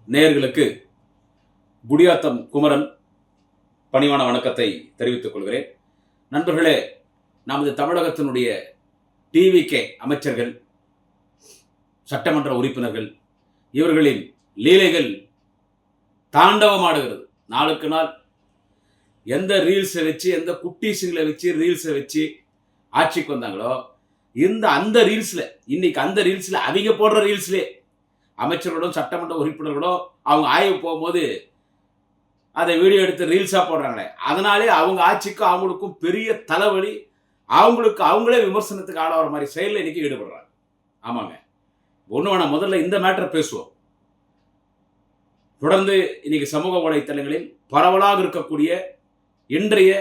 நேயர்களுக்கு குடியாத்தம் குமரன் பணிவான வணக்கத்தை தெரிவித்துக் கொள்கிறேன். நண்பர்களே, நமது தமிழகத்தினுடைய டிவிகே அமைச்சர்கள், சட்டமன்ற உறுப்பினர்கள், இவர்களின் லீலைகள் தாண்டவமாடுகிறது. நாளுக்கு நாள் எந்த ரீல்ஸை வச்சு, எந்த குட்டீஸுங்களை வச்சு ரீல்ஸை வச்சு ஆட்சிக்கு வந்தாங்களோ, அந்த ரீல்ஸில் இன்னைக்கு அந்த ரீல்ஸில் அவங்க போடுற ரீல்ஸ்லே அமைச்சர்களும் சட்டமன்ற உறுப்பினர்களும் அவங்க ஆய்வு போகும்போது அதை வீடியோ எடுத்து ரீல்ஸாக போடுறாங்களே, அதனாலே அவங்க ஆட்சிக்கும் அவங்களுக்கும் பெரிய தலைவலி. அவங்களே விமர்சனத்துக்கு ஆளாகிற மாதிரி செயலில் இன்னைக்கு ஈடுபடுறாங்க. ஆமாங்க, ஒன்று வேணாம், முதல்ல இந்த மேட்டரை பேசுவோம். தொடர்ந்து இன்னைக்கு சமூக வலைத்தளங்களில் பரவலாக இருக்கக்கூடிய இன்றைய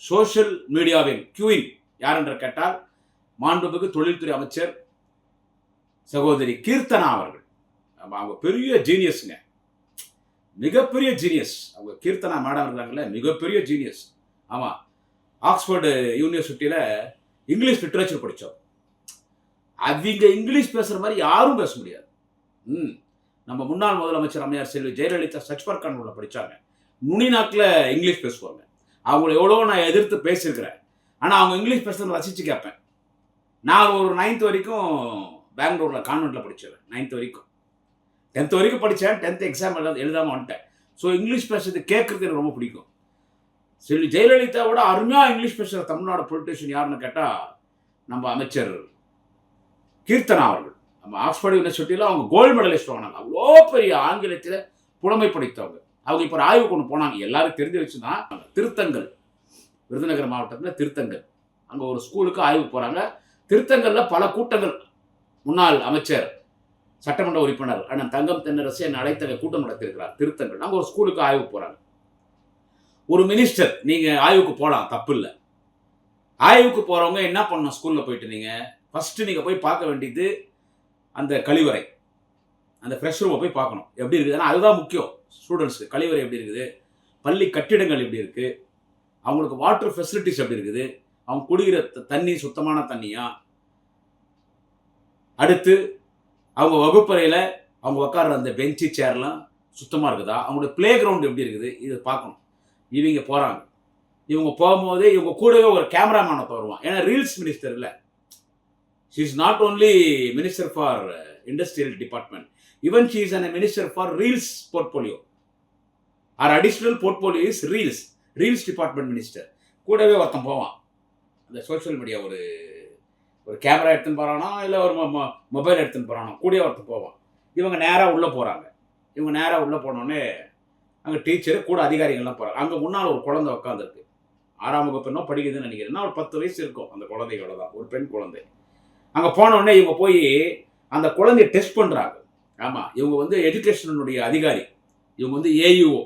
சோசியல் மீடியாவின் குயின் யார் என்று கேட்டால் மாண்புமிகு தொழில்துறை அமைச்சர் சகோதரி கீர்த்தனா அவர்கள். அவங்க பெரிய ஜீனியஸ்ங்க, மிகப்பெரிய ஜீனியஸ். அவங்க கீர்த்தனா மேடம் இருக்காங்கல்ல, மிகப்பெரிய ஜீனியஸ். ஆமாம், ஆக்ஸ்போர்டு யூனிவர்சிட்டியில் இங்கிலீஷ் லிட்ரேச்சர் படித்தோம். அவங்க இங்கிலீஷ் பேசுகிற மாதிரி யாரும் பேச முடியாது. நம்ம முன்னாள் முதலமைச்சர் அம்மையார் செல்வி ஜெயலலிதா சச்பர் கான்வென்ட்ல படித்தாங்க. நுனி நாக்கில் இங்கிலீஷ் பேசுவாங்க. அவங்கள எவ்வளோ நான் எதிர்த்து பேசியிருக்கிறேன். ஆனால் அவங்க இங்கிலீஷ் பேசுகிறத ரசித்து கேட்பேன். நான் ஒரு 9th வரைக்கும் பெங்களூரில் கான்வென்ட்டில் படித்தேன். 9th வரைக்கும், 10th வரைக்கும் படித்தேன். 10th எக்ஸாம் எழுதாமல் வந்துட்டேன். ஸோ இங்கிலீஷ் பேசுறது கேட்குறது எனக்கு ரொம்ப பிடிக்கும். செல்வி ஜெயலலிதாவோட அருமையாக இங்கிலீஷ் பேசுகிற தமிழ்நாடு பொலிட்டிஷியன் யாருன்னு கேட்டால் நம்ம அமைச்சர் கீர்த்தனா அவர்கள். நம்ம ஆக்ஸ்போர்ட் யூனிவர்சிட்டியில் அவங்க கோல்டு மெடலிஸ்ட் வாங்கினாங்க. அவ்வளோ பெரிய ஆங்கிலத்தில் புலமை படித்தவங்க. அவங்க இப்போ ஒரு ஆய்வு கொண்டு போனாங்க. எல்லாரும் தெரிஞ்சு வச்சுதான். திருத்தங்கல், விருதுநகர் மாவட்டத்தில் திருத்தங்கல், அங்கே ஒரு ஸ்கூலுக்கு ஆய்வு போகிறாங்க. திருத்தங்கலில் பல கூட்டங்கள், முன்னாள் அமைச்சர் சட்டமன்ற உறுப்பினர் அண்ணன் தங்கம் தென்னரசு என்னை அழைத்த கூட்டம் நடத்தியிருக்கிறார். திருத்தங்கல் அங்கே ஒரு ஸ்கூலுக்கு ஆய்வு போகிறாங்க. ஒரு மினிஸ்டர், நீங்கள் ஆய்வுக்கு போகலாம், தப்பு இல்லை. ஆய்வுக்கு போகிறவங்க என்ன பண்ணணும்? ஸ்கூலில் போயிட்டு ஃபஸ்ட்டு நீங்கள் போய் பார்க்க வேண்டியது அந்த கழிவறை, அந்த ஃப்ரெஷ் ரூமை போய் பார்க்கணும் எப்படி இருக்குது. ஏன்னா அதுதான் முக்கியம். ஸ்டூடெண்ட்ஸுக்கு கழிவறை எப்படி இருக்குது, பள்ளி கட்டிடங்கள் எப்படி இருக்குது, அவங்களுக்கு வாட்டர் ஃபெசிலிட்டிஸ் எப்படி இருக்குது, அவங்க குடிக்கிற தண்ணி சுத்தமான தண்ணியா, அடுத்து அவங்க வகுப்பறையில் அவங்க உட்கார்ற அந்த பெஞ்சு சேர்லாம் சுத்தமாக இருக்குதா, அவங்களோட பிளே கிரவுண்ட் எப்படி இருக்குது, இது பார்க்கணும். இவங்க போகிறாங்க. இவங்க போகும்போது இவங்க கூடவே ஒரு கேமராமேனை வருவான். ஏன்னா ரீல்ஸ் மினிஸ்டர் இல்லை. She is not only minister for industrial department, even she is an minister for reels portfolio. Or additional portfolio is reels department minister. கூடவே ஒருத்தன் போவான். அந்த சோஷியல் மீடியா ஒரு கேமரா எடுத்துன்னு போகிறானோ இல்லை ஒரு மொபைல் எடுத்துன்னு போகிறானோ கூடவே ஒருத்தன் போவான். இவங்க நேராக உள்ளே போகிறாங்க. இவங்க நேராக உள்ளே போனோடனே அங்கே டீச்சரு கூட அதிகாரிகள்லாம் போகிறாங்க. அங்கே முன்னால் ஒரு குழந்தை உட்காந்துருக்கு. 6ஆம் வகுப்பு என்ன படிக்குதுன்னு நினைக்கிறேன்னா ஒரு 10 வயசு இருக்கும் அந்த குழந்தையோட தான், ஒரு பெண் குழந்தை. அங்கே போனோடனே இவங்க போய் அந்த குழந்தைய டெஸ்ட் பண்ணுறாங்க. ஆமாம், இவங்க எஜுகேஷனுடைய அதிகாரி, இவங்க ஏயுஓ.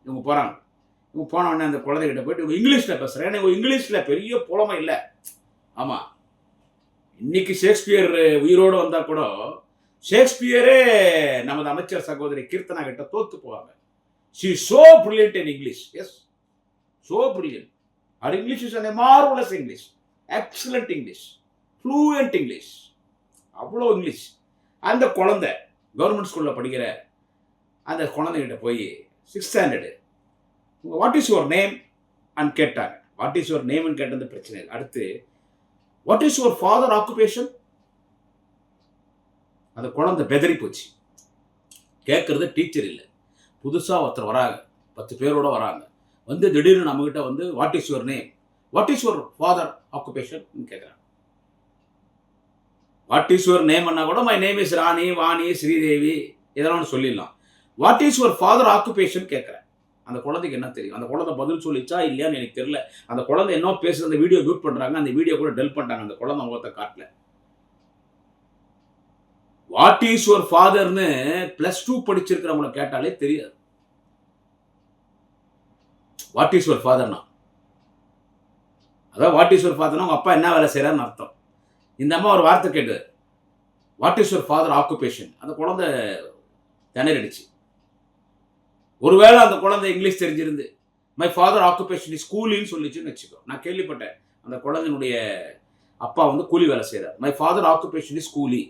இவங்க போகிறாங்க. இவங்க போனோடனே அந்த குழந்தைகிட்ட போயிட்டு இவங்க இங்கிலீஷில் பேசுகிறேன். ஏன்னா இவங்க இங்கிலீஷில் பெரிய புலமை இல்லை. ஆமாம், இன்னைக்கு ஷேக்ஸ்பியர் உயிரோடு வந்தால் கூட ஷேக்ஸ்பியரே நமது அமைச்சர் சகோதரி கீர்த்தனா கிட்ட தோத்து போவாங்க. She is so brilliant in English. Yes, so brilliant. Her English is a marvelous English, excellent English, fluent English. அவ்வளோ இங்கிலீஷ். அந்த குழந்தை கவர்மெண்ட் ஸ்கூலில் படிக்கிற அந்த குழந்தைகிட்ட போய் 6th standard, what is your name and கேட்டாங்க. வாட் இஸ் யுவர் நேம்னு கேட்டது பிரச்சனை இல்லை. அடுத்து what is your father occupation. அந்த குழந்தை பெதறி போச்சு. கேட்கறது டீச்சர் இல்லை, புதுசாக ஒருத்தர் வராங்க, 10 பேரோட வராங்க. திடீர்னு நம்மகிட்ட what is your name, what is your father occupation கேட்குறாங்க. வாட் இஸ் யுவர் நேம் அண்ணா கூட மை நேம் இஸ் ராணி, வாணி, ஸ்ரீதேவி இதெல்லாம் சொல்லிடலாம். What is your father occupation கேட்குறேன். அந்த குழந்தைக்கு என்ன தெரியும்? அந்த குழந்தை பதில் சொல்லிச்சா இல்லையான்னு எனக்கு தெரியல. அந்த குழந்தை என்ன பேசுகிற அந்த வீடியோ மியூட் பண்ணுறாங்க. அந்த வீடியோ கூட டெல் பண்ணிட்டாங்க. அந்த குழந்தை முகத்தை காட்டல. வாட் இஸ் யுவர் ஃபாதர்னு +2 படிச்சிருக்கிறவங்களை கேட்டாலே தெரியாது. வாட் இஸ் யுவர் ஃபாதர்னா, அதான் வாட் இஸ் யுவர் ஃபாதர்னா உங்கள் அப்பா என்ன வேலை செய்கிறான்னு அர்த்தம். இந்த அம்மா ஒரு வார்த்தை கேட்டு what is your father occupation, அந்த குழந்தை திணறிடுச்சு. ஒருவேளை அந்த குழந்தை இங்கிலீஷ் தெரிஞ்சிருந்து மை ஃபாதர் ஆக்குபேஷன் இஸ் கூலின்னு சொல்லிச்சுன்னு வச்சுக்கோ. நான் கேள்விப்பட்டேன், அந்த குழந்தையினுடைய அப்பா கூலி வேலை செய்கிறார். மை ஃபாதர் ஆக்குபேஷன் இஸ் கூலி.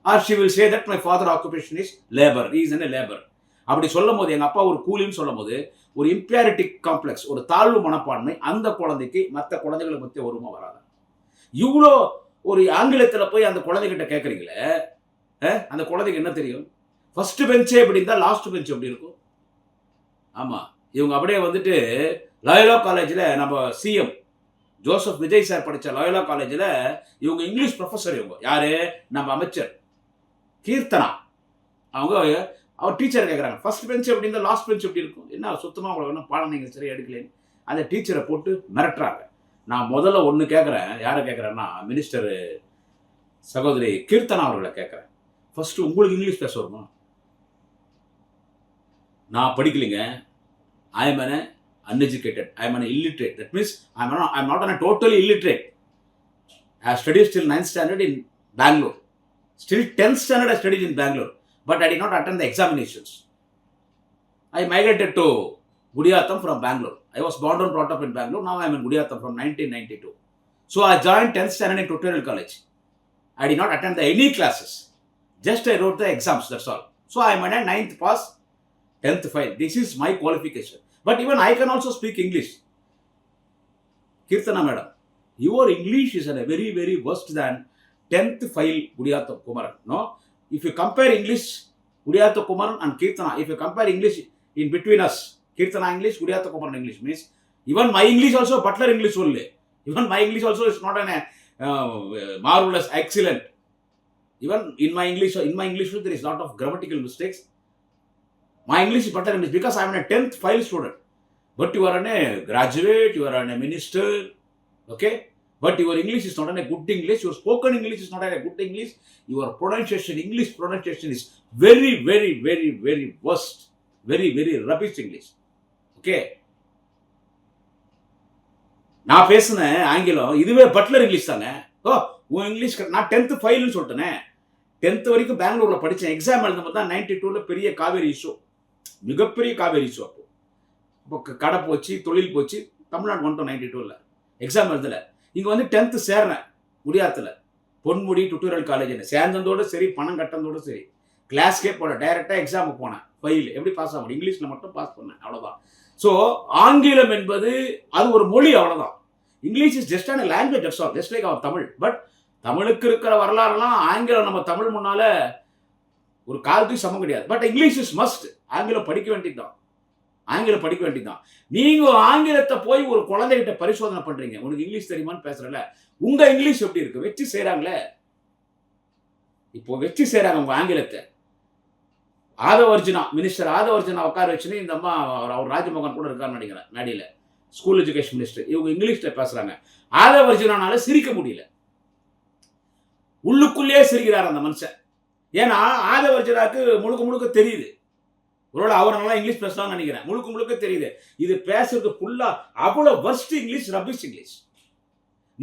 Or she will say that my father occupation is labour, is in labour. அப்படி சொல்லும் போது எங்கள் அப்பா ஒரு கூலின்னு சொல்லும் போது ஒரு இம்பீரியாரிட்டிக் காம்ப்ளெக்ஸ், ஒரு தாழ்வு மனப்பான்மை அந்த குழந்தைக்கு மற்ற குழந்தைகளை பற்றி வருமா வராது. இவ்வளோ ஒரு ஆங்கிலத்தில் போய் அந்த குழந்தைகிட்ட கேட்குறீங்களே, அந்த குழந்தைக்கு என்ன தெரியும்? ஃபர்ஸ்ட் பெஞ்சே எப்படி இருந்தால் லாஸ்ட் பெஞ்ச் எப்படி இருக்கும்? ஆமாம், இவங்க அப்படியே வந்துட்டு லயோலா காலேஜில் நம்ம சிஎம் ஜோசப் விஜய் சார் படித்த லயோலா காலேஜில் இவங்க இங்கிலீஷ் ப்ரொஃபஸர். இவங்க யாரு? நம்ம அமைச்சர் கீர்த்தனா. அவங்க அவர் டீச்சர் கேட்குறாங்க, ஃபர்ஸ்ட் பெஞ்ச் எப்படி இருந்தால் லாஸ்ட் பெஞ்ச் எப்படி இருக்கும்? என்ன சுத்தமாக உங்களுக்கு என்ன பாடம் நீங்கள் சரி எடுக்கலேன்னு அந்த டீச்சரை போட்டு மிரட்டுறாங்க. நான் முதல்ல ஒன்று கேட்குறேன். யாரை கேட்குறேன்னா மினிஸ்டர் சகோதரி கீர்த்தனா அவர்களை கேட்குறேன். ஃபர்ஸ்ட் உங்களுக்கு இங்கிலீஷ் பேச வருமா? நான் படிக்கலைங்க. I am an uneducated. I am an illiterate. That means I am not a totally illiterate. I have studied till 9th standard in Bangalore. Still 10th standard I studied in Bangalore. But I did not attend the examinations. I migrated to Gudiyatham from Bangalore. I was born and brought up in Bangalore. Now I am in Gudiyatham from 1992. So I joined 10th standard in tutorial college. I did not attend any classes. Just I wrote the exams, that's all. So I am a 9th pass, 10th fail. This is my qualification. But even I can also speak English. Kirtana madam, your English is a very, very worse than 10th fail Gudiyatham Kumaran. No? If you compare English, Gudiyatham Kumaran and Kirtana, if you compare English in between us, Kirtana English, Gudiyatham Kumaran English means, even my English also, Butler English only. Even my English also is not an marvelous, excellent. Even in my English there is a lot of grammatical mistakes. My English is better English because I am a 10th fail student. But you are a graduate, you are a minister, okay? But your English is not a good English, your spoken English is not a good English, your pronunciation, English pronunciation is very, very, very, very worst. Very, very rubbish English. Okay? நான் பேசுன ஆங்கிலம் இதுவே Buttler English தானே. உன் English நான் 10th ஃபைல்னு சொல்லிட்டேனே. 10th வரைக்கும் பெங்களூரில் படித்தேன். எக்ஸாம் எழுதும்போது தான் 92 பெரிய காவேரி இஷ்யூ, மிகப்பெரிய காவேரி இஷ்யூ. அப்போ கடை போச்சு, தொழில் போச்சு. தமிழ்நாடு வந்துட்டோம் 92. எக்ஸாம் எழுதலை. இங்கே வந்து 10th சேர்றேன் குடியாத்தில், பொன்முடி டுட்டோரியல் காலேஜ். சேர்ந்ததோடு சரி, பணம் கட்டந்தோடு சரி, கிளாஸ்க்கே போல டைரெக்டாக எக்ஸாமுக்கு போனேன். ஃபெயில். எப்படி பாஸ் ஆக முடியும்? இங்கிலீஷில் மட்டும் பாஸ் பண்ணேன், அவ்வளோதான். ஸோ ஆங்கிலம் என்பது அது ஒரு மொழி, அவ்வளோதான். English is just an language, that's all, just like our Tamil. But தமிழுக்கு இருக்கிற வரலாறுலாம் ஆங்கிலம் நம்ம தமிழ் முன்னால் ஒரு காலத்துக்கு சமம் கிடையாது. But English is must. ஆங்கிலம் படிக்க வேண்டியதுதான், ஆங்கிலம் படிக்க வேண்டியதுதான். நீங்கள் ஆங்கிலத்தை போய் ஒரு குழந்தைகிட்ட பரிசோதனை பண்ணுறீங்க, உனக்கு இங்கிலீஷ் தெரியுமான்னு பேசுகிறல. உங்கள் இங்கிலீஷ் எப்படி இருக்குது? வச்சு செய்கிறாங்களே, இப்போ வச்சு செய்கிறாங்க உங்கள் ஆங்கிலத்தை. ஆதவர்ஜுனா, மினிஸ்டர் ஆதவர்ஜுனா உட்கார வச்சுன்னு இந்த அம்மா, அவர் ராஜமோகன் கூட இருக்காருன்னு நினைக்கிறேன் மேடையில், ஸ்கூல் எஜுகேஷன் மினிஸ்டர். இவங்க இங்கிலீஷில் பேசுகிறாங்க. ஆதவர்ஜுனால சிரிக்க முடியல, உள்ளுக்குள்ளேயே சிரிக்கிறார் அந்த மனுஷன். ஏன்னா ஆதவர்ஜுனாக்கு முழுக்க முழுக்க தெரியுது. ஒருவேளை அவர் நல்லா இங்கிலீஷ் பேசலாம்னு நினைக்கிறேன். முழுக்க முழுக்க தெரியுது இது பேசுறது ஃபுல்லாக அவ்வளோ வர்ஸ்ட் இங்கிலீஷ், ரபிஷ் இங்கிலீஷ்.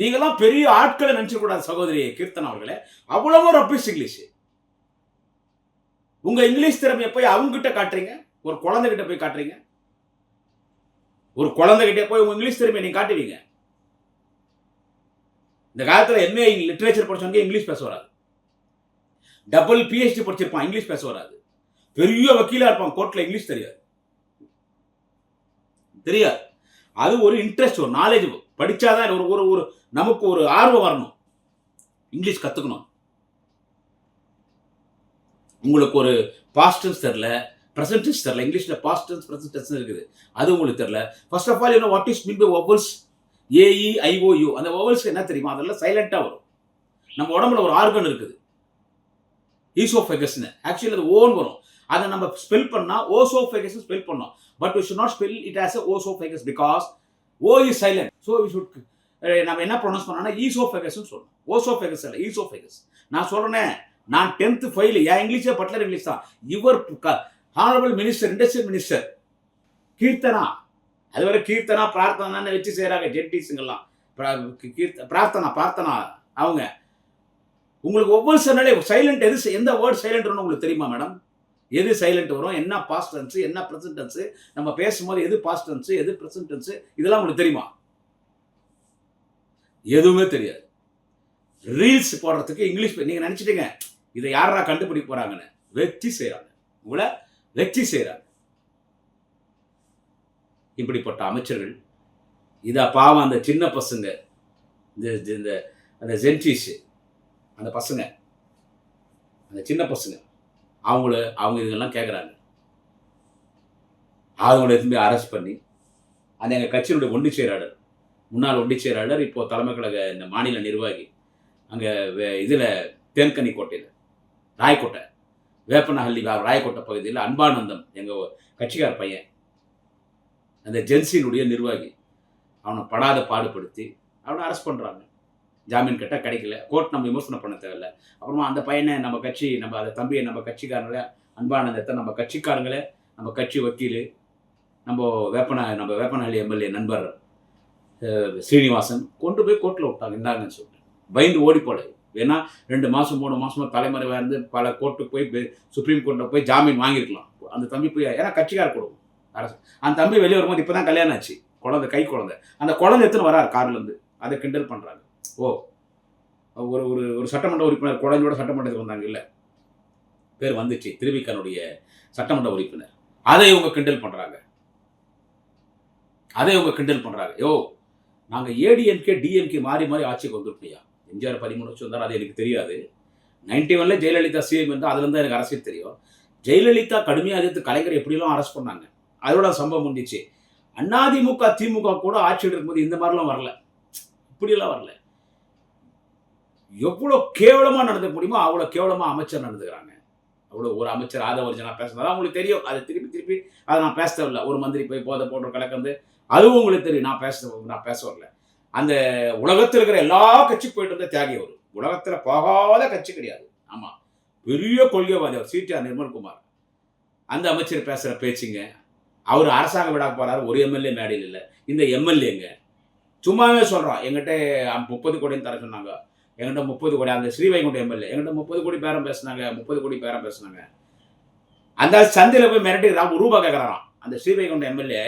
நீங்களாம் பெரிய ஆட்களை நினச்சக்கூடாது சகோதரி கீர்த்தனா அவர்களே, அவ்வளவோ ரபிஷ் இங்கிலீஷ். உங்க இங்கிலீஷ் திறமையை போய் அவங்ககிட்ட காட்டுறீங்க, ஒரு குழந்தைகிட்ட போய் காட்டுறீங்க. ஒரு குழந்தைகிட்ட போய் உங்க இங்கிலீஷ் திறமையை நீங்க காட்டுவீங்க. இந்த காலத்தில் எம்ஏ லிட்ரேச்சர் படிச்சவங்க இங்கிலீஷ் பேச வராது. டபுள் பிஹெச்டி படிச்சிருப்பான், இங்கிலீஷ் பேச வராது. பெரிய வக்கீலா இருப்பான், கோர்ட்ல இங்கிலீஷ் தெரியாது. அது ஒரு இன்ட்ரெஸ்ட், ஒரு நாலேஜ். படிச்சாதான் ஒரு நமக்கு ஒரு ஆர்வம் வரணும், இங்கிலீஷ் கத்துக்கணும். உங்களுக்கு ஒரு பாஸ்ட் டென்ஸ் தெரியல, ப்ரெசன்ட் டென்ஸ் தெரியல. இங்கிலீஷில் பாஸ்ட் டென்ஸ், ப்ரெசன்ட் டென்ஸ் இருக்குது, அது உங்களுக்கு தெரியல. First of all you know what is mean by vowels. AEIOU, அந்த வவல்ஸ் என்ன தெரியுமா? அதெல்லாம் சைலண்டாக வரும். நம்ம உடம்புல ஒரு ஆர்கன் இருக்குது, ஈசோஃபேகஸ்னு. ஆக்சுவலி அது ஓன் வரும். அதை நம்ம ஸ்பெல் பண்ணால் ஓசோஃபேகஸ் ஸ்பெல் பண்ணோம். But we should not spell it as oesophagus because O is silent. So we should நம்ம என்ன ப்ரொனவுன்ஸ் பண்ணோம்னா ஈசோஃபேகஸ்னு சொல்லணும். ஓசோஃபேகஸ் இல்லை, ஈசோஃபேகஸ். நான் சொல்கிறேன், நான் 10th ஃபெயில். என் இங்கிலீஷே பட்லர் இங்கிலீஷ் தான். இவர் honourable minister, industrial minister Keerthana. அதுவரை கீர்த்தனா பிரார்த்தனா வச்சு செய்கிறாங்க ஜென்டிஸுங்கெல்லாம். பிரார்த்தனா அவங்க. உங்களுக்கு ஒவ்வொரு சொன்னாலே சைலண்ட் எது, எந்த வேர்ட் சைலண்ட் வரும்னு உங்களுக்கு தெரியுமா மேடம்? எது சைலண்ட் வரும், என்ன பாஸ்ட் டென்ஸ், என்ன ப்ரெசன்ட் டென்ஸ், நம்ம பேசும்போது எது பாஸ்ட் டென்ஸ், எது ப்ரெசன்ட் டென்ஸ், இதெல்லாம் உங்களுக்கு தெரியுமா? எதுவுமே தெரியாது. ரீல்ஸ் போடுறதுக்கு இங்கிலீஷ் நீங்கள் நினச்சிட்டீங்க இதை யாரா கண்டுபிடிக்க போறாங்கன்னு வெற்றி செய்யறாங்க, உங்களை வெற்றி செய்யறாங்க. இப்படிப்பட்ட அமைச்சர்கள் இதை பாவம் அந்த சின்ன பசங்க, இந்த அந்த ஜென்டிஸ், அந்த பசங்க, அந்த சின்ன பசங்க அவங்க இதெல்லாம் கேட்குறாங்க. அவங்கள திரும்பி அரெஸ்ட் பண்ணி அந்த எங்கள் கட்சியினுடைய ஒன்றிய செயலாளர், முன்னாள் ஒன்றிய செயலாளர், இப்போ தலைமை கழக இந்த மாநில நிர்வாகி, அங்கே இதில் தேன்கனி கோட்டையில் ராயக்கோட்டை வேப்பனஹள்ளி ராயக்கோட்டை பகுதியில் அன்பானந்தம் எங்கள் கட்சிக்கார பையன், அந்த ஜென்சியினுடைய நிர்வாகி, அவனை படாத பாடுபடுத்தி அவனை அரெஸ்ட் பண்ணுறாங்க. ஜாமீன் கேட்டால் கிடைக்கல. கோர்ட் நம்ம விமர்சனம் பண்ண தேவையில்லை. அப்புறமா அந்த பையனை நம்ம கட்சி, நம்ம அந்த தம்பியை, நம்ம கட்சிக்காரங்களே, அன்பானந்தத்தை நம்ம கட்சிக்காரங்களே, நம்ம கட்சி வக்கீல், நம்ம வேப்பனஹள்ளி எம்எல்ஏ நண்பர் ஸ்ரீனிவாசன் கொண்டு போய் கோர்ட்டில் விட்டாங்க. இந்தாங்கன்னு சொல்லிட்டு பயந்து ஓடி போட. ஏன்னா 2 மாதம் 3 மாதமாக தலைமறைவாக இருந்து பல கோர்ட்டுக்கு போய் சுப்ரீம் கோர்ட்டில் போய் ஜாமீன் வாங்கியிருக்கலாம் அந்த தம்பி போய். ஏன்னா கட்சிக்கார கொடுக்கும் அரசு. அந்த தம்பி வெளியே வரும்போது இப்போ தான் கல்யாணம் ஆச்சு, குழந்தை, கை குழந்தை. அந்த குழந்தை எடுத்துன்னு வராரு கார்லேருந்து. அதை கிண்டல் பண்ணுறாங்க. ஓ, ஒரு ஒரு ஒரு சட்டமன்ற உறுப்பினர் குழந்தையோட சட்டமன்றத்துக்கு வந்தாங்க, இல்லை பேர் வந்துச்சு, திருவிக்கனுடைய சட்டமன்ற உறுப்பினர். அதை இவங்க கிண்டல் பண்ணுறாங்க. யோ, நாங்கள் ஏடிஎம்கே டிஎம்கே மாறி மாறி ஆட்சிக்கு வந்துருப்பையா. எம்ஜிஆர் 13 வருஷம் வந்தார், அது எனக்கு தெரியாது. 91 ஜெயலலிதா சிஎம் வந்து அதுலேருந்து எனக்கு அரசியல் தெரியும். ஜெயலலிதா கடுமையாக எதிர்த்து கலைஞர் எப்படிலாம் அரெஸ்ட் பண்ணாங்க, அதோட சம்பவம் முடிஞ்சிச்சு. அதிமுக திமுக கூட ஆட்சி இருக்கும்போது இந்த மாதிரிலாம் வரல, இப்படியெல்லாம் வரல. எவ்வளோ கேவலமாக நடந்துக்க முடியுமோ அவ்வளோ கேவலமாக அமைச்சர் நடந்துக்கிறாங்க. அவ்வளோ ஒரு அமைச்சர் ஆதவர்ஜனா பேசுனதா உங்களுக்கு தெரியும். அதை திருப்பி அதை நான் பேச தேவையில்லை. ஒரு மந்திரி போய் போதை போன்ற கலக்கந்து, அதுவும் உங்களுக்கு தெரியும். நான் பேச வரல. அந்த உலகத்தில் இருக்கிற எல்லா கட்சிக்கு போயிட்டு வந்த தியாகி அவர். உலகத்தில் போகாத கட்சி கிடையாது. ஆமாம், பெரிய கொள்கைவாதி அவர், சிடிஆர் நிர்மல்குமார். அந்த அமைச்சர் பேசுகிற பேச்சுங்க, அவர் அரசாங்கம் விடாக்க போகிறாரு, ஒரு எம்எல்ஏ மேடையில் இல்லை. இந்த எம்எல்ஏங்க சும்மாவே சொல்கிறோம், எங்கிட்ட 30 கோடின்னு தர சொன்னாங்க, எங்கிட்ட 30 கோடி. அந்த ஸ்ரீவைகுண்ட எம்எல்ஏ எங்கிட்ட 30 கோடி பேரம் பேசினாங்க, 30 கோடி பேரம் பேசினாங்க. அந்த சந்தையில் போய் மிரட்டி ரூபா கேட்குறாராம். அந்த ஸ்ரீவைகுண்ட எம்எல்ஏ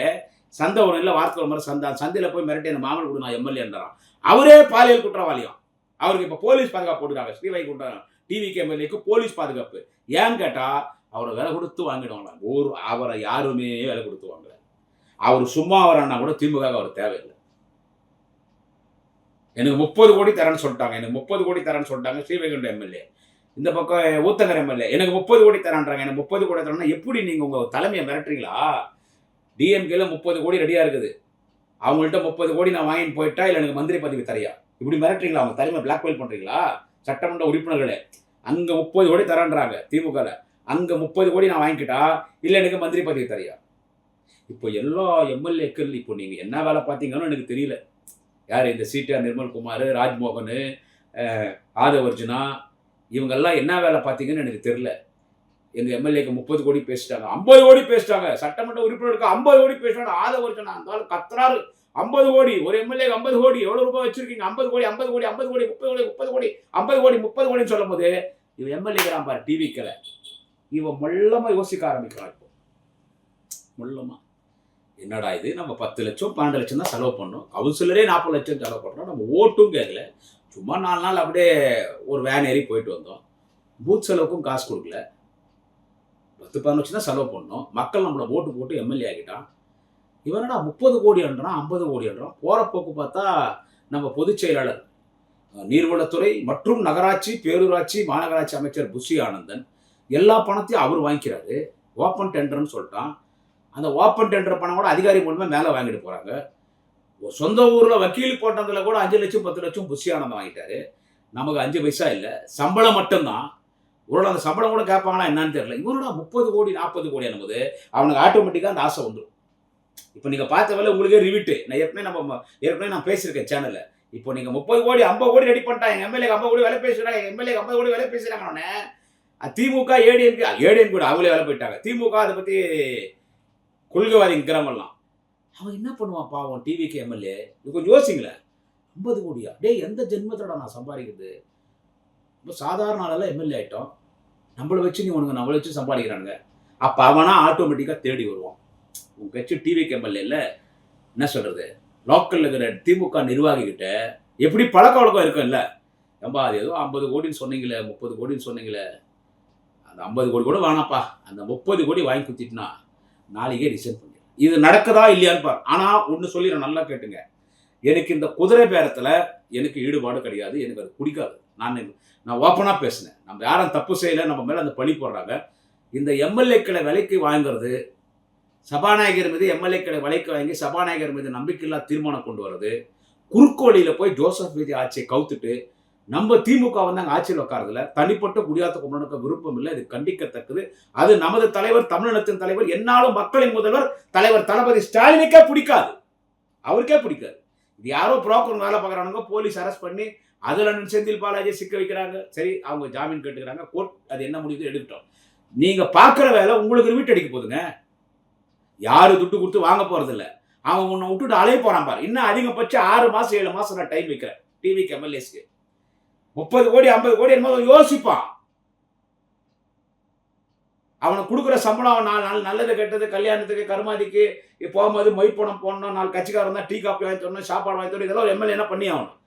சந்தை ஒரு இல்லை, வாரத்துக்கு ஒரு முறை சந்தையில் போய் மிரட்டி அந்த மாமல் கொடு, நான் எம்எல்ஏன்றான். அவரே பாலியல் குற்றவாளியும். அவருக்கு இப்போ போலீஸ் பாதுகாப்பு போட்டுருக்காங்க. ஸ்ரீவைகுண்டம் டிவிக்கு எம்எல்ஏக்கு போலீஸ் பாதுகாப்பு. ஏன்னு கேட்டால் அவரை விலை கொடுத்து வாங்கிடுவாங்களா. அவரை யாருமே விலை கொடுத்து வாங்கல. அவர் சும்மா வரான்னா கூட திமுக அவர் தேவையில்லை. எனக்கு 30 கோடி தரேன்னு சொல்லிட்டாங்க. ஸ்ரீவைகுண்ட எம்எல்ஏ. இந்த பக்கம் ஊத்தங்கர் எம்எல்ஏ எனக்கு 30 கோடி தரான்றாங்க. எனக்கு 30 கோடி தரேன்னா எப்படி நீங்கள் உங்கள் தலைமையை மிரட்டுறீங்களா? டிஎம்கேல 30 கோடி ரெடியாக இருக்குது. அவங்கள்ட்ட 30 கோடி நான் வாங்கிட்டு போயிட்டா இல்லை எனக்கு மந்திரி பதவி தரையா, இப்படி மிரட்டுறீங்களா? அவங்க தலைமை பிளாக்மெயில் பண்ணுறீங்களா? சட்டமன்ற உறுப்பினர்களே அங்கே 30 கோடி தரான்றாங்க திமுகவில். அங்கே 30 கோடி நான் வாங்கிக்கிட்டா இல்லை எனக்கு மந்திரி பதவி தரையா? இப்போ எல்லா எம்எல்ஏக்கள் இப்போ நீங்கள் என்ன வேலை பார்த்தீங்கன்னு எனக்கு தெரியல. யார் இந்த சிடிஆர் நிர்மல்குமார், ராஜ்மோகன், ஆதவர்ஜுனா, இவங்கெல்லாம் என்ன வேலை பார்த்தீங்கன்னு எனக்கு தெரியல. எங்கள் எம்எல்ஏக்கு 30 கோடி பேசிட்டாங்க, 50 கோடி பேசிட்டாங்க. சட்டமன்ற உறுப்பினருக்கு 50 கோடி பேசிட்டாங்க. ஆதவர்ஜுனா இருந்தாலும் கத்துறாரு 50 கோடி. ஒரு எம்எல்ஏக்கு 50 கோடி. எவ்வளோ ரூபாய் வச்சிருக்கீங்க? 50 கோடி 30 கோடி 50 கோடி 30 கோடின்னு சொல்லும் போது இவன் எம்எல்ஏக்கிறான் பாரு டிவிக்கில். இவன் மொல்லமாக யோசிக்க ஆரம்பிக்கிறான். இப்போ மொல்லமாக என்னடா இது, நம்ம 10 லட்சம் 12 லட்சம் தான் செலவு பண்ணோம், கவுன்சிலரே 40 லட்சம் செலவு பண்ணுறோம், நம்ம ஓட்டும் கேட்கல, சும்மா 4 நாள் அப்படியே ஒரு வேன் ஏறி போயிட்டு வந்தோம், பூத் செலவுக்கும் காசு கொடுக்கல, 10-15 லட்சம் தான் செலவு பண்ணோம், மக்கள் நம்மளை ஓட்டு போட்டு எம்எல்ஏ ஆகிட்டான். இவனடா 30 கோடி என்றான், 50 கோடி என்றான். போகிற போக்கு பார்த்தா நம்ம பொதுச் செயலாளர், நீர்வளத்துறை மற்றும் நகராட்சி பேரூராட்சி மாநகராட்சி அமைச்சர் புஷி ஆனந்தன் எல்லா பணத்தையும் அவர் வாங்கிக்கிறாரு. ஓப்பன் டெண்டர்னு சொல்லிட்டான். அந்த ஓப்பன் டெண்டர் பணம் கூட அதிகாரி மூலமாக மேலே வாங்கிட்டு போகிறாங்க. சொந்த ஊரில் வக்கீல் போட்டதில் கூட 5 லட்சம் 10 லட்சம் புஷி ஆனந்தம் வாங்கிட்டாரு. நமக்கு 5 பைசா இல்லை, சம்பளம் மட்டும்தான். ஒரு அந்த சம்பளம் கூட கேட்பாங்களா என்னன்னு தெரியல. இவனோட 30 கோடி 40 கோடி என்னும்போது அவனுக்கு ஆட்டோமேட்டிக்காக அந்த ஆசை வந்துடும். இப்போ நீங்கள் பார்த்த வேலை உங்களுக்கே ரிவிட்டு. நான் ஏற்கனவே நான் பேசியிருக்கேன் சேனலில். இப்போ நீங்கள் 30 கோடி 50 கோடி ரெடி பண்ணிட்டாங்க, எங்கள் எம்எல்ஏக்கு 50 கோடி வேலை பேசுகிறாங்க, எங்கள் எம்எல்ஏக்கு 50 கோடி வேலை பேசுகிறாங்கன்னொன்னே திமுக ஏடிஎம் கூட அவங்களே வேலை போயிட்டாங்க. திமுக அதை பற்றி கொள்கைவாதிங்கிறவங்கலாம் அவன் என்ன பண்ணுவான் பாவம் டிவிக்கு எம்எல்ஏ. இது கொஞ்சம் யோசிங்களேன். 50 கோடியா? எந்த ஜென்மத்தோட நான் சம்பாதிக்கிறது? இப்போ சாதாரண ஆளெல்லாம் எம்எல்ஏ ஆகிட்டோம், நம்மளை வச்சு நம்மளை வச்சு சம்பாதிக்கிறானுங்க. அப்போ அவனா ஆட்டோமேட்டிக்காக தேடி வருவான். உங்கள் கட்சி டிவிக்கு எம்எல்ஏல என்ன சொல்கிறது, லோக்கலில் இருக்கிற திமுக நிர்வாகிகிட்ட எப்படி பழக்க வழக்கம் இருக்கும் இல்லை, ஏம்பா அது ஏதோ 50 கோடின்னு சொன்னீங்களே, 30 கோடின்னு சொன்னீங்களே, அந்த 50 கோடி கூட வேணாம்ப்பா, அந்த 30 கோடி வாங்கி குத்திட்டுனா நாளைக்கே ரிசைன் பண்ணு. இது நடக்குதா இல்லையான்னு பாரு. ஆனா ஒன்று சொல்லிடுறேன், நல்லா கேட்டுங்க. எனக்கு இந்த குதிரை பேரத்தில் எனக்கு ஈடுபாடு கிடையாது, எனக்கு அது பிடிக்காது. நான் ஓப்பனாக பேசினேன். நம்ம யாரும் தப்பு செய்யலை, நம்ம மேலே அந்த பழி போடுறாங்க. இந்த எம்எல்ஏக்களை விலைக்கு வாங்குறது, சபாநாயகர் மீது எம்எல்ஏக்களை விலைக்கு வாங்கி சபாநாயகர் மீது நம்பிக்கையில்லா தீர்மானம் கொண்டு வர்றது, குறுக்கு வழியில் போய் ஜோசப் விஜய் ஆட்சியை கவுத்துட்டு நம்ம திமுக வந்து அங்கே ஆட்சியில் உட்காரதுல தனிப்பட்ட குடியாத்த குமரனுக்கு விருப்பம் இல்லை. இது கண்டிக்கத்தக்கது. அது நமது தலைவர், தமிழினத்தின் தலைவர், என்னாலும் மக்களின் முதல்வர் தலைவர் தளபதி ஸ்டாலினுக்கே பிடிக்காது, அவருக்கே பிடிக்காது. இது யாரோ புரோக்கர் வேலை பார்க்குறானுங்க, போலீஸ் அரெஸ்ட் பண்ணி அதில் செந்தில் பாலாஜி சிக்க வைக்கிறாங்க. சரி, அவங்க ஜாமீன் கேட்டுக்கிறாங்க, கோர்ட் அது என்ன முடியுது எடுக்கட்டும். நீங்க பார்க்குற வேலை உங்களுக்கு வீட்டு அடிக்க போதுங்க. யாரு துட்டு கொடுத்து வாங்க போறது இல்லை. அவன் உன்னை விட்டுட்டு அலைய போறான் பாரு. இன்னும் அதிகபட்சம் 6 மாசம் 7 மாசம் நான் டைம் வைக்கிறேன் டிவிக்கு, எம்எல்ஏஸ்க்கு. 30 கோடி 50 கோடி என்னமோ யோசிப்பான். அவனுக்கு கொடுக்குற சம்பளம் 4 நாள் நல்லது கெட்டது, கல்யாணத்துக்கு, கருமாதிக்கு போகும்போது மொய்ப்பணம் போடணும், 4 கட்சிக்காரன் தான் டீ காப்பி வாங்கி தரணும், சாப்பாடு வாங்கி தரணும், இதெல்லாம் ஒரு எம்எல்ஏ என்ன பண்ணி ஆகணும்.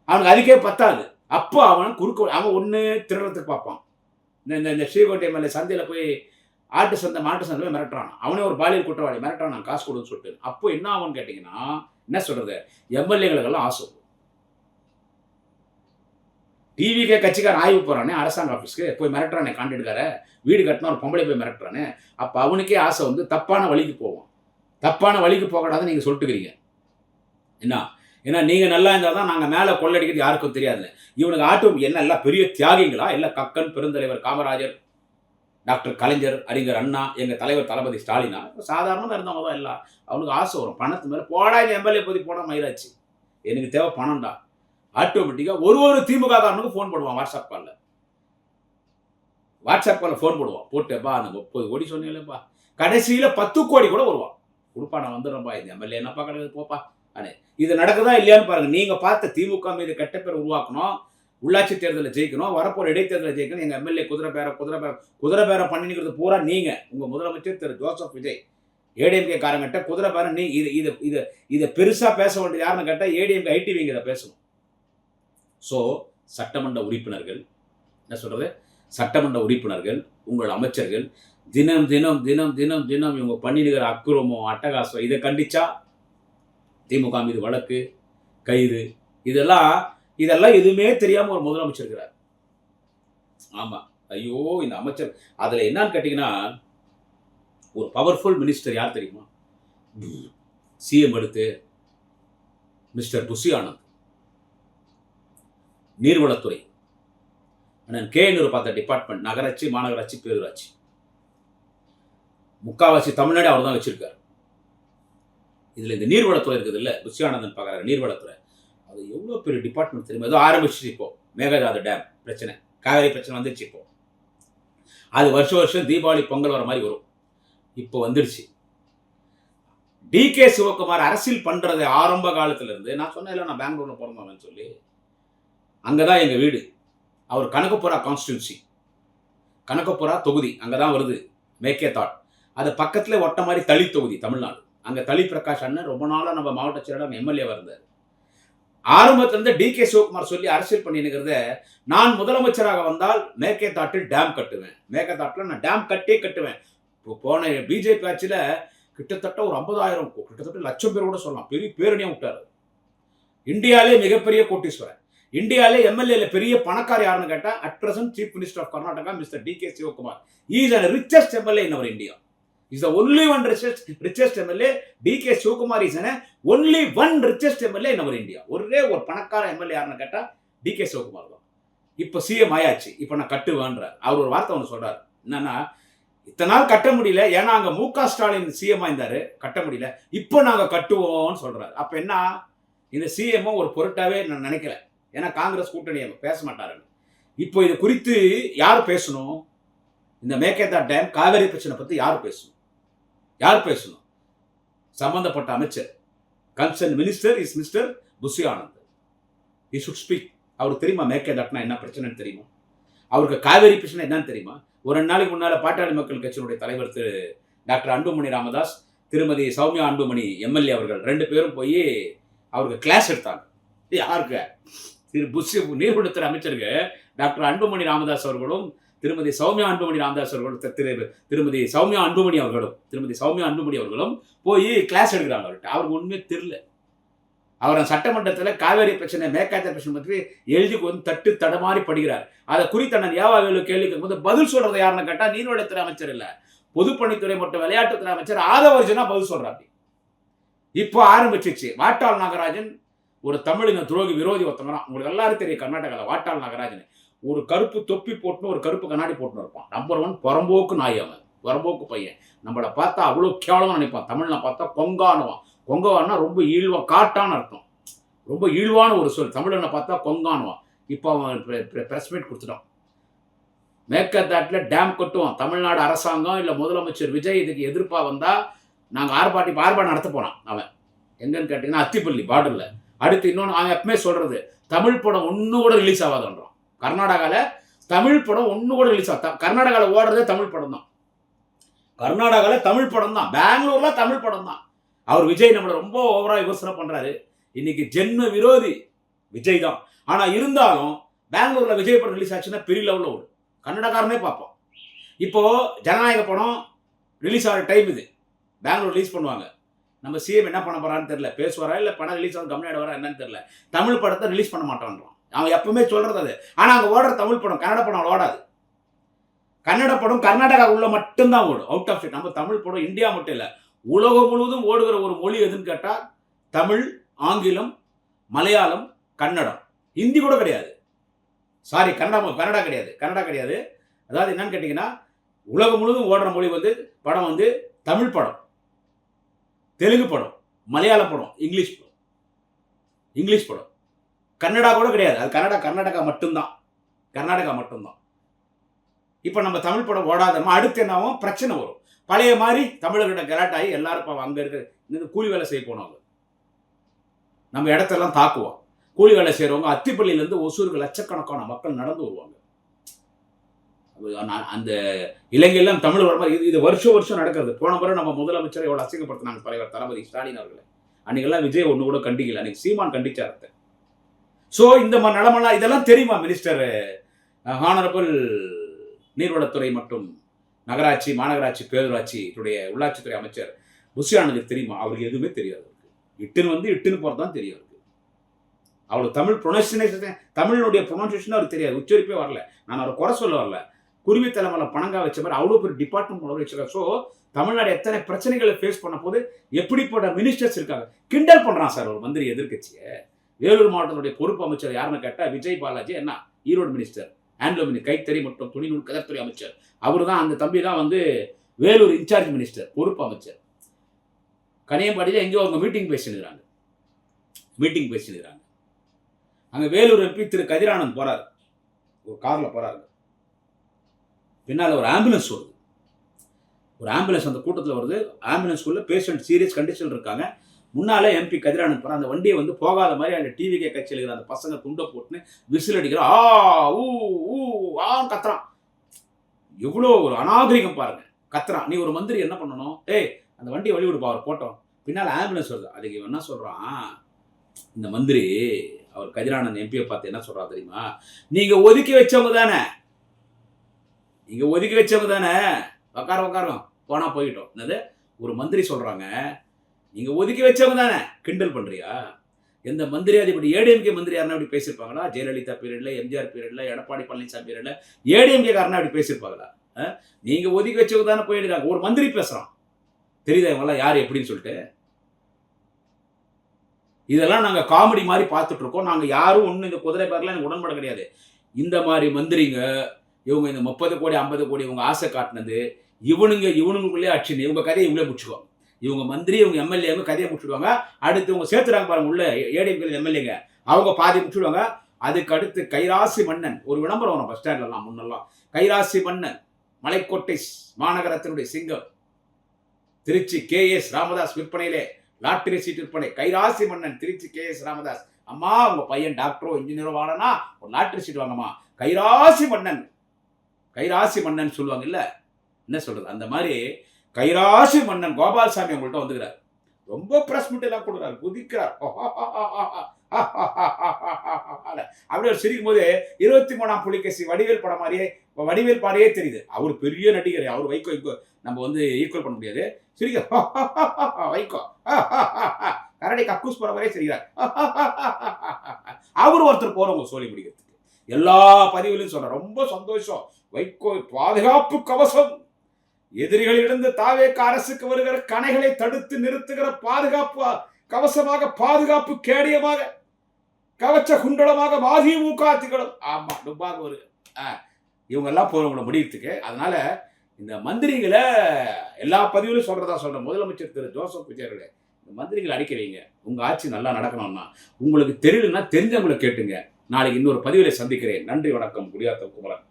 அவனுக்கு அதுக்கே பத்தாது. அப்போ அவன் அவன் ஒன்று திருடுறதுக்கு பார்ப்பான். இந்த ஸ்ரீகோட்டை எம்எல்ஏ சந்தையில் போய் ஆட்டு சந்தை மாட்டு சந்தை போய் மிரட்டுறான். அவனே ஒரு பாலியல் குற்றவாளி மிரட்டுறான், நான் காசு கொடுன்னு சொல்லிட்டு. அப்போ என்ன ஆகும்னு கேட்டிங்கன்னா, என்ன சொல்றது, எம்எல்ஏங்களுக்கெல்லாம் ஆசை. டிவிக்கே கட்சிக்காரன் ஆய்வு போகிறானே அரசாங்க ஆஃபீஸ்க்கு போய் மிரட்டுறானே, கான்ட்ராக்ட்கார வீடு கட்டினா ஒரு பொம்பளை போய் மிரட்டுறானே. அப்போ அவனுக்கே ஆசை வந்து தப்பான வழிக்கு போவான். தப்பான வழிக்கு போகக்கூடாதுன்னு நீங்கள் சொல்லிட்டுக்கிறீங்க என்ன? ஏன்னா நீங்கள் நல்லா இருந்தால் தான் நாங்கள் மேலே கொள்ளடிக்கிறது யாருக்கும் தெரியாதுல்ல. இவனுக்கு ஆட்டும் என்ன எல்லாம் பெரிய தியாகிங்களா? எல்லாம் கக்கன், பெருந்தலைவர் காமராஜர், டாக்டர் கலைஞர், அறிஞர் அண்ணா, எங்கள் தலைவர் தளபதி ஸ்டாலினா சாதாரணமாக இருந்தவங்க தான் எல்லாம். அவனுக்கு ஆசை வரும் பணத்து மேலே. போடா இந்த எம்எல்ஏ பற்றி போனால் மயிராச்சு, எனக்கு தேவை பணம்டா. ஆட்டோமேட்டிக்காக ஒரு திமுக காரனுக்கு ஃபோன் போடுவான். வாட்ஸ்அப் காலில் ஃபோன் போடுவான். போட்டுப்பா அந்த 30 கோடி சொன்னீங்களேப்பா, கடைசியில் 10 கோடி கூட வருவான். கொடுப்பா நான் வந்துடுறேன்ப்பா, இது எம்எல்ஏ என்னப்பா கிடையாது போப்பா. அண்ணே இது நடக்குதா இல்லையான்னு பாருங்கள். நீங்கள் பார்த்த திமுக மீது கெட்ட பேர் உருவாக்கணும், உள்ளாட்சி தேர்தலில் ஜெயிக்கணும், வரப்போகிற இடைத்தேர்தலில் ஜெயிக்கணும். எங்கள் எம்எல்ஏ குதிரை பேரம் பண்ணிக்கிறது பூரா நீங்கள், உங்கள் முதலமைச்சர் திரு ஜோசப் விஜய். ஏடிஎம்கே காரங்கிட்ட குதிரை பேரம் நீ இதை பெருசாக பேச வேண்டியது யாருன்னு கேட்டால் ஏடிஎம்கே ஐடிவிங்க இதை பேசணும். ஸோ சட்டமன்ற உறுப்பினர்கள் என்ன சொல்கிறது, சட்டமன்ற உறுப்பினர்கள், உங்கள் அமைச்சர்கள் தினம் தினம் தினம் தினம் தினம் இவங்க பண்ணிடுகிற அக்குரமோ அட்டகாசம் இதை கண்டிச்சா திமுக மீது வழக்கு, கைது, இதெல்லாம் எதுவுமே தெரியாமல் ஒரு முதலமைச்சர் இருக்கிறார். ஆமாம், ஐயோ இந்த அமைச்சர் அதில் என்னன்னு கேட்டிங்கன்னா, ஒரு பவர்ஃபுல் மினிஸ்டர் யார் தெரியுமா? சிஎம் எடுத்து மிஸ்டர் புஷி ஆனந்த். நீர்வளத்துறை கேஎன்யூர் பார்த்த டிபார்ட்மெண்ட், நகராட்சி, மாநகராட்சி, பேரூராட்சி, முக்காவாசி தமிழ்நாடு அவர் தான் வச்சிருக்காரு. இதில் இந்த நீர்வளத்துறை இருக்குது இல்லை, புஷி ஆனந்தன் பார்க்குறாரு நீர்வளத்துறை. அது எவ்வளோ பெரிய டிபார்ட்மெண்ட் தெரியுமா? ஏதோ ஆரம்பிச்சு இப்போ மேகதாது டேம் பிரச்சனை, காவேரி பிரச்சனை வந்துடுச்சு. இப்போ அது வருஷம் தீபாவளி பொங்கல் வர மாதிரி வரும். இப்போ வந்துடுச்சு. டிகே சிவகுமார் அரசியல் பண்ணுறது ஆரம்ப காலத்திலேருந்து நான் சொன்னேன் இல்லை, நான் பெங்களூரில் பிறந்தவன்னு சொல்லி. அங்கே தான் எங்கள் வீடு. அவர் கனகப்புரா கான்ஸ்டியூன்சி, கனகப்புரா தொகுதி அங்கே தான் வருது, மேக்கேதாட். அது பக்கத்தில் ஒட்ட மாதிரி தளி தொகுதி தமிழ்நாடு. அங்கே தளி பிரகாஷ் அண்ணன் ரொம்ப நாளாக நம்ம மாவட்ட செயலாளர் எம்எல்ஏ இருந்தார். ஆரம்பத்திலிருந்து டிகே சிவகுமார் சொல்லி அரசியல் பண்ணினுக்கிறத, நான் முதலமைச்சராக வந்தால் மேக்கேதாட்டில் டேம் கட்டுவேன், மேக்கேதாட்டில் நான் டேம் கட்டுவேன். இப்போ போன பிஜேபி ஆட்சியில் கிட்டத்தட்ட ஒரு 50,000 கிட்டத்தட்ட லட்சம் பேர் கூட சொல்லலாம், பெரிய பேரணியாக விட்டார். இந்தியாவிலே மிகப்பெரிய கோட்டீஸ்வரர். இந்தியாவிலே எம்எல்ஏல பெரிய பணக்கார யாருன்னு கேட்டால் at present chief minister of Karnataka mister DK Shivakumar. Is a richest MLA in our India. Is the only one richest MLA. DK Shivakumar is only one richest MLA in our India. ஒரே ஒரு பணக்கார எம்எல்ஏ யாருன்னு கேட்டால் டிகே சிவகுமார் தான். இப்போ CM ஆயாச்சு, இப்போ நான் கட்டுவேன்றார். அவர் ஒரு வார்த்தை ஒன்று சொல்றாரு, என்னன்னா இத்தனை நாள் கட்ட முடியல, ஏன்னா அங்கே முக ஸ்டாலின் சிஎம் ஆயிருந்தாரு, கட்ட முடியல, இப்போ நாங்கள் கட்டுவோம்னு சொல்றாரு. அப்போ என்ன, இந்த சிஎம்ஓ ஒரு பொருட்டாவே நான் நினைக்கல, ஏன்னா காங்கிரஸ் கூட்டணி பேச மாட்டாருன்னு. இப்போ இது குறித்து யார் பேசணும்? இந்த மேகேதாட் டேம் காவேரி பிரச்சனை பற்றி யார் பேசணும்? சம்பந்தப்பட்ட அமைச்சர், concern minister is mister Bussy Anand. He should speak. அவருக்கு தெரியுமா மேகேதாட்னா என்ன பிரச்சனைன்னு தெரியுமா? அவருக்கு காவேரி பிரச்சனை என்னன்னு தெரியுமா? ஒரு 2 நாளைக்கு முன்னால் பாட்டாளி மக்கள் கட்சியினுடைய தலைவர் திரு டாக்டர் அன்புமணி ராமதாஸ், திருமதி சௌமியா அன்புமணி எம்எல்ஏ அவர்கள் 2 பேரும் போய் அவருக்கு கிளாஸ் எடுத்தாங்க. யாருக்கு? நீர்வளத்துறை அமைச்சருக்கு டாக்டர் அன்புமணி ராமதாஸ் அவர்களும் திருமதி சௌமியா அன்புமணி ராமதாஸ் அவர்களும் திருமதி சௌமியா அன்புமணி அவர்களும் போய் கிளாஸ் எடுக்கிறாங்க அவர்கிட்ட. அவருக்கு ஒன்றுமே தெரியல. அவர் சட்டமன்றத்தில் காவேரி பிரச்சனை, மேற்காத்திய பிரச்சனை பற்றி எழுதி வந்து தட்டு தடமாறி படுகிறார். அதை குறித்த ஏவாவேலு கேள்வி கேட்கும்போது பதில் சொல்றது யாருன்னு கேட்டால் நீர்வளத்துறை அமைச்சர் இல்லை, பொதுப்பணித்துறை மற்றும் விளையாட்டுத்துறை அமைச்சர் ஆதவர்ஜனா பதில் சொல்றாரு. இப்போ ஆரம்பிச்சிச்சு. வாட்டாள் நாகராஜன் ஒரு தமிழின துரோகி விரோதி ஒருத்தவங்க. உங்களுக்கு எல்லாரும் தெரியும், கர்நாடகாவில் வாட்டாள் நாகராஜன் ஒரு கருப்பு தொப்பி போட்டுன்னு ஒரு கருப்பு கண்ணாடி போட்டுன்னு இருப்பான். நம்பர் 1 புறம்போக்கு நாய், அவன் புறம்போக்கு பையன். நம்மளை பார்த்தா அவ்வளோ கேவலமாக நினைப்பான். தமிழ்ல பார்த்தா கொங்கானுவான். கொங்கவான்னா ரொம்ப ஈழ்வா, காட்டான்னு அர்த்தம். ரொம்ப ஈழ்வான ஒரு சொல். தமிழனை பார்த்தா கொங்கானுவான். இப்போ அவன் ப்ரெஸ் மீட் கொடுத்துட்டான். மேற்கத்தாட்டில் டேம் கட்டுவான். தமிழ்நாடு அரசாங்கம் இல்லை முதலமைச்சர் விஜய் இதுக்கு எதிர்ப்பாக வந்தால் நாங்கள் ஆர்ப்பாட்டம் நடத்த போனான். அவன் எங்கன்னு கேட்டிங்கன்னா அத்திப்பள்ளி பார்டரில். அடுத்து இன்னொன்று அவன் எப்பவுமே சொல்கிறது, தமிழ் படம் ஒன்று கூட ரிலீஸ் ஆகாதுன்றான். கர்நாடகாவில் தமிழ் படம் ஒன்று கூட ரிலீஸ் ஆகும். கர்நாடகாவில் ஓடுறதே தமிழ் படம் தான். கர்நாடகாவில் தமிழ் படம் தான். பெங்களூரில் தமிழ் படம் தான். அவர் விஜய் நம்மளை ரொம்ப ஓவராக விமர்சனம் பண்ணுறாரு. இன்னைக்கு ஜென்ம விரோதி விஜய் தான். ஆனால் இருந்தாலும் பெங்களூரில் விஜய் படம் ரிலீஸ் ஆச்சுன்னா பெரிய லெவலில் ஓடும். கன்னடக்காரனே பார்ப்போம். இப்போது ஜனநாயக படம் ரிலீஸ் ஆகிற டைம் இது. பெங்களூர் ரிலீஸ் பண்ணுவாங்க. நம்ம சிஎம் என்ன பண்ண போகிறான்னு தெரியல. பேசுவாரா இல்லை படம் ரிலீஸ் ஆகும் கம்மியாட வரா என்னன்னு தெரியல. தமிழ் படத்தை ரிலீஸ் பண்ண மாட்டான்றான். அவன் எப்பவுமே சொல்கிறது அது. ஆனால் அங்கே ஓடுற தமிழ் படம் கன்னட படம் ஓடாது. கன்னட படம் கர்நாடகா உள்ள மட்டும்தான் ஓடும், அவுட் ஆஃப் ஸ்டேட். நம்ம தமிழ் படம் இந்தியா மட்டும் இல்லை, உலகம் முழுவதும் ஓடுகிற ஒரு மொழி எதுன்னு கேட்டால் தமிழ், ஆங்கிலம், மலையாளம், கன்னடம். ஹிந்தி கூட கிடையாது. சாரி, கன்னடா கிடையாது. அதாவது என்னன்னு கேட்டிங்கன்னா உலகம் முழுவதும் ஓடுற மொழி வந்து படம் வந்து தமிழ் படம், தெலுங்கு படம், மலையாள படம், இங்கிலீஷ் படம். கன்னடா கூட கிடையாது. அது கர்நாடகா மட்டும்தான். இப்போ நம்ம தமிழ் படம் ஓடாதமா அடுத்து என்னாவும் பிரச்சனை வரும். பழைய மாதிரி தமிழர்கிட்ட கலாட்டாகி எல்லாரும் அங்கே இருக்கிற கூலி வேலை செய்ய போனவங்க நம்ம இடத்தெல்லாம் தாக்குவோம். கூலி வேலை செய்கிறவங்க அத்திப்பள்ளியிலேருந்து ஒசூருக்கு லட்சக்கணக்கான மக்கள் நடந்து வருவாங்க. அந்த இலங்கையெல்லாம் தமிழ் வர மாதிரி இது வருஷம் நடக்கிறது. போன முறை நம்ம முதலமைச்சரை எவ்வளோ அசிங்கப்படுத்தினாங்க தலைவர் தளபதி ஸ்டாலின் அவர்களை. அன்றைக்கெல்லாம் விஜய் ஒன்று கூட கண்டிக்கல. அன்றைக்கி சீமான் கண்டிச்சார். ஸோ இந்த மாதிரி நிலமெல்லாம் இதெல்லாம் தெரியுமா மினிஸ்டர் ஹானரபிள் நீர்வளத்துறை மற்றும் நகராட்சி, மாநகராட்சி, பேரூராட்சி உள்ளாட்சித்துறை அமைச்சர் புஷியானதுக்கு தெரியுமா? அவருக்கு எதுவுமே தெரியாது. இட்டுன்னு போகிறது தான் தெரியும். அவருக்கு தமிழ் ப்ரொனன்சியேஷன், தமிழினுடைய ப்ரொனன்சியேஷன் அவருக்கு தெரியாது. உச்சரிப்பே வரல. நான் அவரை குறை சொல்ல வரல. குருவி தலைமையில் பணங்கா வச்ச மாதிரி அவ்வளோ பெரிய டிபார்ட்மெண்ட் வச்சிருக்காங்க. ஸோ தமிழ்நாடு எத்தனை பிரச்சனைகளை ஃபேஸ் பண்ண போது எப்படிப்பட்ட மினிஸ்டர்ஸ் இருக்காங்க. கிண்டல் பண்ணுறான் சார் ஒரு மந்திரி எதிர்கட்சியை. வேலூர் மாவட்டத்துடைய பொறுப்பு அமைச்சர் யாருன்னு கேட்டால் விஜய் பாலாஜி. என்ன ஈரோடு மினிஸ்டர் ஆண்ட்லோமினி கைத்தறி மற்றும் துணிநூல் கதர்த்துறை அமைச்சர். அவர் தான். அந்த தம்பி தான் வந்து வேலூர் இன்சார்ஜ் மினிஸ்டர், பொறுப்பு அமைச்சர். கனியம்பாடியில் எங்கேயோ அவங்க மீட்டிங் பேசினுக்கிறாங்க. அங்கே வேலூர் எம்பி திரு கதிரானந்த் போகிறார். ஒரு காரில் போகிறாரு. பின்னால் ஒரு ஆம்புலன்ஸ் வருது. அந்த கூட்டத்தில் வருது. ஆம்புலன்ஸ்குள்ளே பேஷண்ட் சீரியஸ் கண்டிஷன் இருக்காங்க. முன்னாலே எம்பி கதிரானந்த் போகிறார். அந்த வண்டியை வந்து போகாத மாதிரி அந்த டிவிகே கட்சியில் இருக்கிற அந்த பசங்க துண்டை போட்டுன்னு விசில் அடிக்கிறான். கத்துறான். எவ்வளோ ஒரு அநாகரிகம் பாருங்க. கத்துறான். நீ ஒரு மந்திரி என்ன பண்ணணும்? அந்த வண்டியை வழி விடுப்பா, அவர் போட்டோம். பின்னால் ஆம்புலன்ஸ் வருது. அதுக்கு இவன் என்ன சொல்கிறான், இந்த மந்திரி அவர் கதிரானந்த் எம்பியை பார்த்து என்ன சொல்கிறா தெரியுமா? நீங்கள் ஒதுக்கி வச்சவங்க தானே, உக்காரம் போனால் போயிட்டோம். என்னது ஒரு மந்திரி சொல்கிறாங்க, நீங்கள் ஒதுக்கி வச்சவங்க தானே, கிண்டல் பண்ணுறியா? எந்த மந்திரியாவது இப்படி ஏடிஎம்கே மந்திரி யாருன்னா இப்படி பேசியிருப்பாங்களா? ஜெயலலிதா பீரியடில், எம்ஜிஆர் பீரியடில், எடப்பாடி பழனிசாமி பீரியடில் ஏடிஎம்கே காரனா இப்படி பேசியிருப்பாங்களா? நீங்கள் ஒதுக்கி வச்சவங்க தானே போயிடுறாங்க. ஒரு மந்திரி பேசுகிறான். தெரியுதா இவங்கெல்லாம் யார் எப்படின்னு சொல்லிட்டு? இதெல்லாம் நாங்கள் காமெடி மாதிரி பார்த்துட்டு இருக்கோம். நாங்கள் யாரும் ஒன்றும் இந்த குதிரை பேரில் எனக்கு உடன்பாடு கிடையாது. இந்த மாதிரி மந்திரிங்க இவங்க இந்த 30 கோடி 50 கோடி இவங்க ஆசை காட்டினது இவனுங்களுக்குள்ளே அடிச்சுன்னு இவங்க கதையை இவங்களே முடிச்சுக்குவாங்க. இவங்க மந்திரி, இவங்க எம்எல்ஏங்க கதையை முடிச்சுடுவாங்க. அடுத்து இவங்க சேர்த்துறாங்க பாருங்க உள்ள ஏடிஎம்கே எம்எல்ஏங்க, அவங்க பாதி முடிச்சுடுவாங்க. அதுக்கு அடுத்து கைராசி மன்னன் ஒரு விளம்பரம் வரும் பஸ் ஸ்டாண்ட்லாம் முன்னெல்லாம். கைராசி மன்னன், மலைக்கோட்டை மாநகரத்தினுடைய சிங்கம், திருச்சி கேஎஸ் ராமதாஸ் விற்பனையிலே லாட்டரி சீட் விற்பனை. கைராசி மன்னன் திருச்சி கேஎஸ் ராமதாஸ். அம்மா உங்க பையன் டாக்டரோ இன்ஜினியரோ வாங்கினா ஒரு லாட்டரி சீட் வாங்கம்மா. கைராசி மன்னன் சொல்லுவாங்க இல்ல, என்ன சொல்றது? அந்த மாதிரி கைராசி மன்னன் கோபால்சாமி உங்கள்கிட்ட வந்துக்கிறார். ரொம்ப பிரஸ் மீட் எல்லாம் கொடுக்குறாரு, குதிக்கிறார். அப்படி ஒரு சிரிக்கும் போது 23ஆம் புலிகேசி வடிவேல் படம் மாதிரியே, வடிவேல் பாறையே தெரியுது. அவர் பெரிய நடிகர், அவர் வைகோ நம்ம வந்து ஈக்குவல் பண்ண முடியாது. சிரிக்க வைகோ கரடி கக்கூஸ் போற மாதிரியே சிரிக்கிறார். அவர் ஒருத்தர் போறவங்க சோழி முடிக்கிறதுக்கு எல்லா பதிவுலையும் சொல்ற ரொம்ப சந்தோஷம். வைகோ பாதுகாப்பு கவசம், எதிரிகளிலிருந்து தாவேக அரசுக்கு வருகிற கணைகளை தடுத்து நிறுத்துகிற பாதுகாப்பு கவசமாக, பாதுகாப்பு கேடயமாக, கவச்ச குண்டலமாக மதிமுக திகழும். ஆமா, டுப்பாக வருது. இவங்க எல்லாம் போறவங்கள முடியறதுக்கு. அதனால இந்த மந்திரிகளை எல்லா பதிவுலையும் சொல்றேன். முதலமைச்சர் திரு ஜோசப் விஜய் அவர்களே, இந்த மந்திரிகளை அடிக்க வைங்க. உங்க ஆட்சி நல்லா நடக்கணும்னா, உங்களுக்கு தெரியலன்னா தெரிஞ்சவங்களை கேட்டுங்க. நாளைக்கு இன்னொரு பதிவிலை சந்திக்கிறேன். நன்றி, வணக்கம். குடியாத்தம் குமரன்.